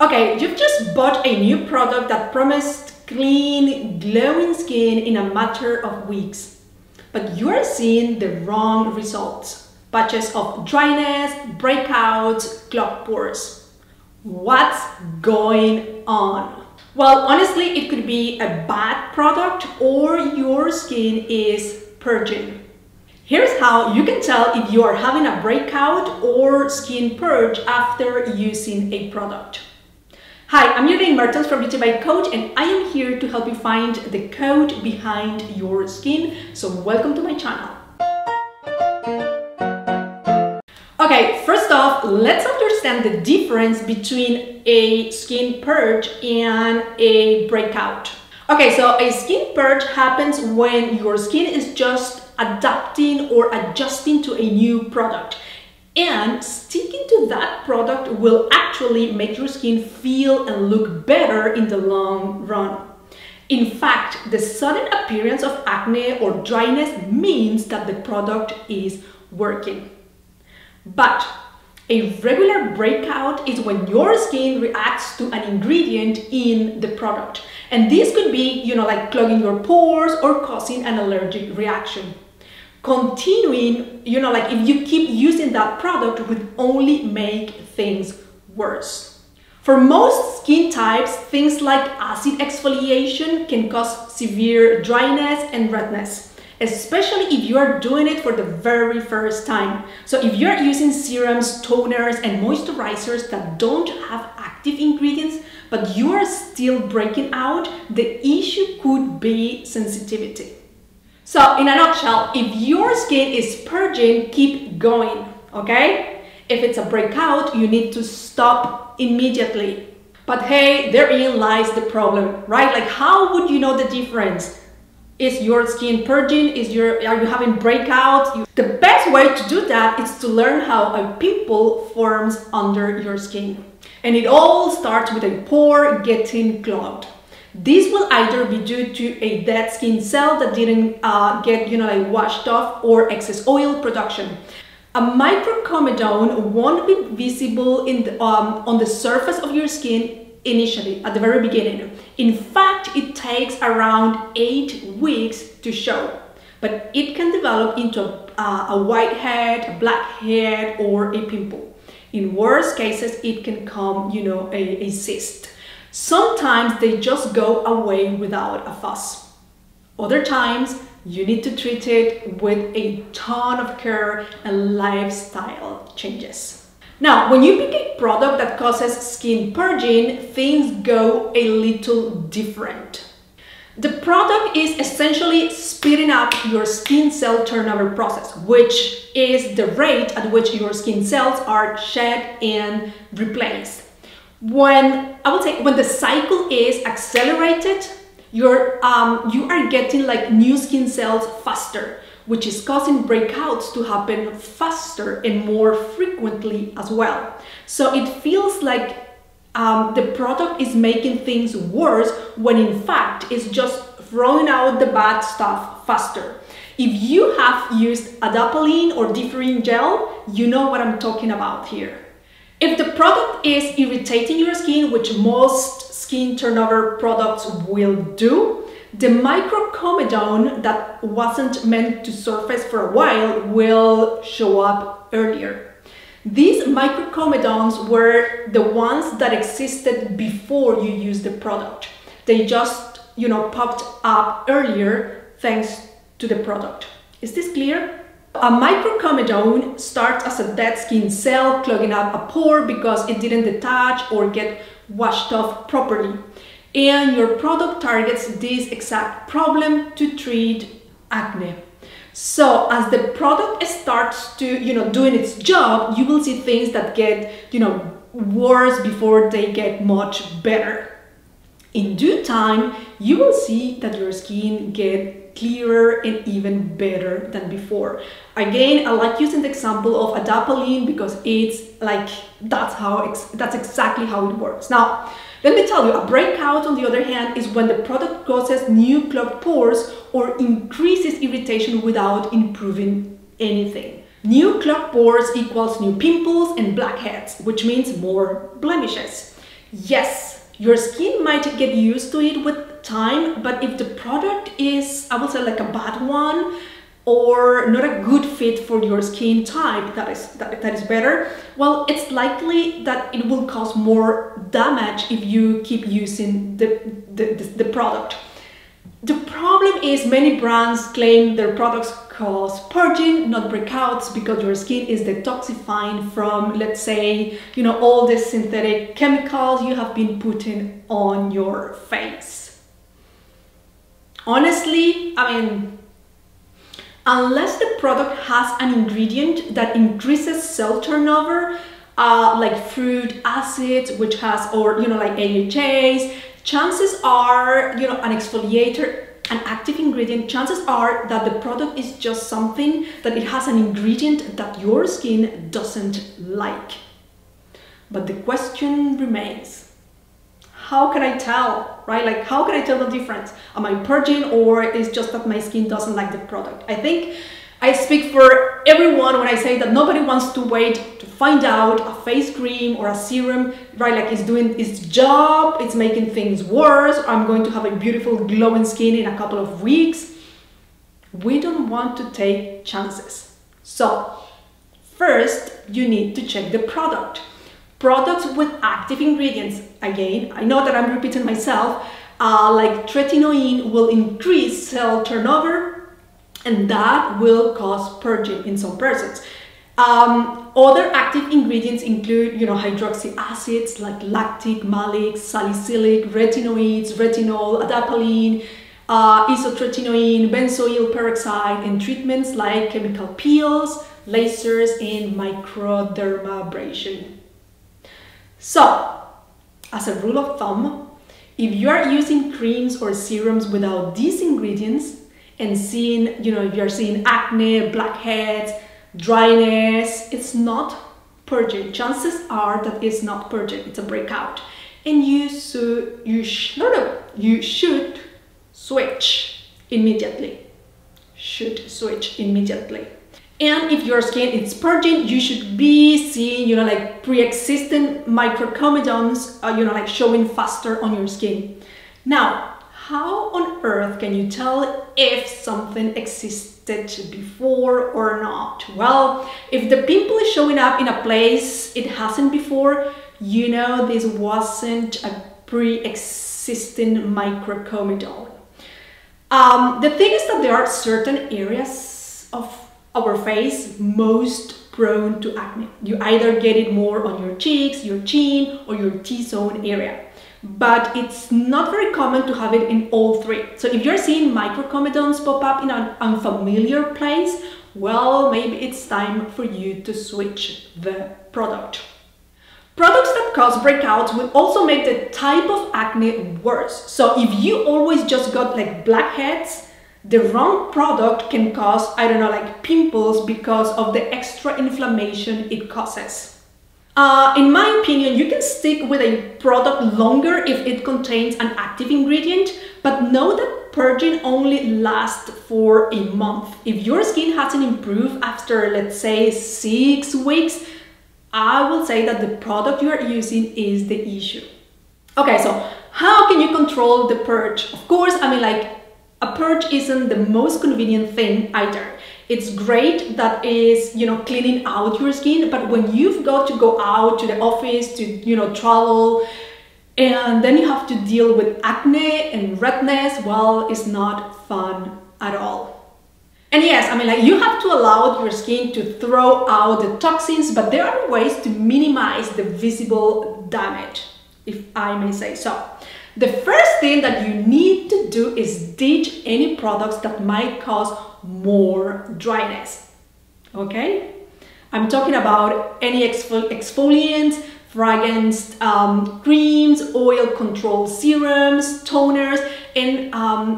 Okay, you've just bought a new product that promised clean, glowing skin in a matter of weeks, but you're seeing the wrong results. Patches of dryness, breakouts, clogged pores. What's going on? Well, honestly, it could be a bad product or your skin is purging. Here's how you can tell if you are having a breakout or skin purge after using a product. Hi, I'm Elaine Mertens from Beauty by Coach, and I am here to help you find the code behind your skin. So welcome to my channel. Okay, first off, let's understand the difference between a skin purge and a breakout. Okay, so a skin purge happens when your skin is just adapting or adjusting to a new product. And sticking to that product will actually make your skin feel and look better in the long run. In fact, the sudden appearance of acne or dryness means that the product is working. But a regular breakout is when your skin reacts to an ingredient in the product. And this could be, like clogging your pores or causing an allergic reaction. Continuing, like if you keep using that product would only make things worse. For most skin types, things like acid exfoliation can cause severe dryness and redness, especially if you are doing it for the very first time. So if you're using serums, toners, and moisturizers that don't have active ingredients, but you are still breaking out, the issue could be sensitivity. So in a nutshell, if your skin is purging, keep going, okay? If it's a breakout, you need to stop immediately. But hey, therein lies the problem, right? Like, how would you know the difference? Is your skin purging? Are you having breakouts? The best way to do that is to learn how a pimple forms under your skin. And it all starts with a pore getting clogged. This will either be due to a dead skin cell that didn't get washed off, or excess oil production. A microcomedone won't be visible on the surface of your skin initially, at the very beginning. In fact, it takes around 8 weeks to show, but it can develop into a whitehead, a blackhead, or a pimple. In worst cases, it can come, a cyst. Sometimes they just go away without a fuss. Other times, you need to treat it with a ton of care and lifestyle changes. Now, when you pick a product that causes skin purging, things go a little different. The product is essentially speeding up your skin cell turnover process, which is the rate at which your skin cells are shed and replaced. When the cycle is accelerated, you are getting like new skin cells faster, which is causing breakouts to happen faster and more frequently as well. So it feels like the product is making things worse when in fact it's just throwing out the bad stuff faster. If you have used adapalene or differin gel, you know what I'm talking about here. If the product is irritating your skin, which most skin turnover products will do, the microcomedone that wasn't meant to surface for a while will show up earlier. These microcomedones were the ones that existed before you used the product. They just, popped up earlier thanks to the product. Is this clear? A microcomedone starts as a dead skin cell clogging up a pore because it didn't detach or get washed off properly. And your product targets this exact problem to treat acne. So as the product starts to, doing its job, you will see things that get, worse before they get much better. In due time, you will see that your skin gets clearer and even better than before. Again, I like using the example of adapalene because it's like that's exactly how it works. Now, let me tell you, a breakout on the other hand is when the product causes new clogged pores or increases irritation without improving anything. New clogged pores equals new pimples and blackheads, which means more blemishes. Yes, your skin might get used to it with time, but if the product is, I would say, like a bad one or not a good fit for your skin type that is better, well, it's likely that it will cause more damage if you keep using the product. The problem is many brands claim their products cause purging, not breakouts, because your skin is detoxifying from, let's say, all the synthetic chemicals you have been putting on your face. Honestly, I mean, unless the product has an ingredient that increases cell turnover, like fruit acids, which has, or like AHAs, chances are, an exfoliator, an active ingredient, chances are that the product is just something that it has an ingredient that your skin doesn't like. But the question remains, how can I tell, right? Like, how can I tell the difference? Am I purging, or is just that my skin doesn't like the product? I think I speak for everyone when I say that nobody wants to wait to find out a face cream or a serum, right, like it's doing its job, it's making things worse, or I'm going to have a beautiful glowing skin in a couple of weeks. We don't want to take chances. So first, you need to check the product. Products with active ingredients, again, I know that I'm repeating myself, like tretinoin will increase cell turnover, and that will cause purging in some persons. Other active ingredients include, hydroxy acids like lactic, malic, salicylic, retinoids, retinol, adapalene, isotretinoin, benzoyl peroxide, and treatments like chemical peels, lasers, and microdermabrasion. So, as a rule of thumb, if you are using creams or serums without these ingredients and seeing, if you're seeing acne, blackheads, dryness, it's not purging. Chances are that it's not purging, it's a breakout. And you should switch immediately. And if your skin is purging, you should be seeing, like pre-existing microcomedones, like showing faster on your skin. Now, how on earth can you tell if something existed before or not? Well, if the pimple is showing up in a place it hasn't before, this wasn't a pre-existing microcomedone. The thing is that there are certain areas of our face most prone to acne. You either get it more on your cheeks, your chin, or your T-zone area. But it's not very common to have it in all three. So if you're seeing microcomedones pop up in an unfamiliar place, well, maybe it's time for you to switch the product. Products that cause breakouts will also make the type of acne worse. So if you always just got like blackheads, the wrong product can cause, like pimples because of the extra inflammation it causes. In my opinion, you can stick with a product longer if it contains an active ingredient, but know that purging only lasts for a month. If your skin hasn't improved after, let's say, 6 weeks, I will say that the product you are using is the issue. Okay, so how can you control the purge? Of course, a purge isn't the most convenient thing either. It's great that is, cleaning out your skin, but when you've got to go out to the office to, travel, and then you have to deal with acne and redness, well, it's not fun at all. And yes, you have to allow your skin to throw out the toxins, but there are ways to minimize the visible damage, if I may say so. The first thing that you need to do is ditch any products that might cause more dryness. Okay? I'm talking about any exfoliants, fragranced creams, oil control serums, toners, and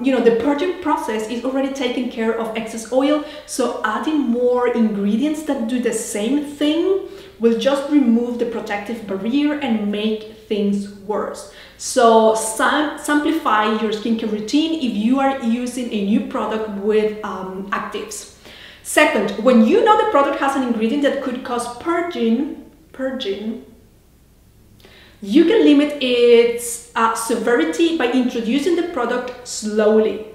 the purging process is already taking care of excess oil, so adding more ingredients that do the same thing will just remove the protective barrier and make things worse. So simplify your skincare routine if you are using a new product with actives. Second, when you know the product has an ingredient that could cause purging, You can limit its severity by introducing the product slowly.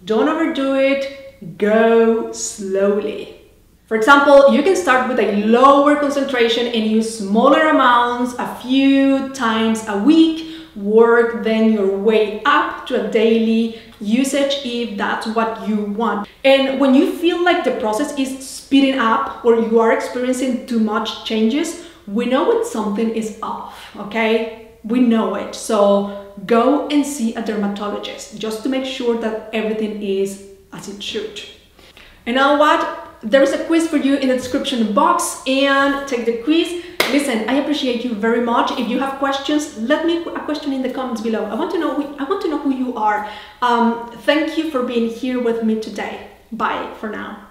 Don't overdo it, go slowly. For example, you can start with a lower concentration and use smaller amounts a few times a week. Work then your way up to a daily usage if that's what you want. And when you feel like the process is speeding up or you are experiencing too much changes, we know when something is off, okay? We know it. So go and see a dermatologist just to make sure that everything is as it should. And now what? There is a quiz for you in the description box, and take the quiz. Listen, I appreciate you very much. If you have questions, let me a question in the comments below. I want to know who you are. Thank you for being here with me today. Bye for now.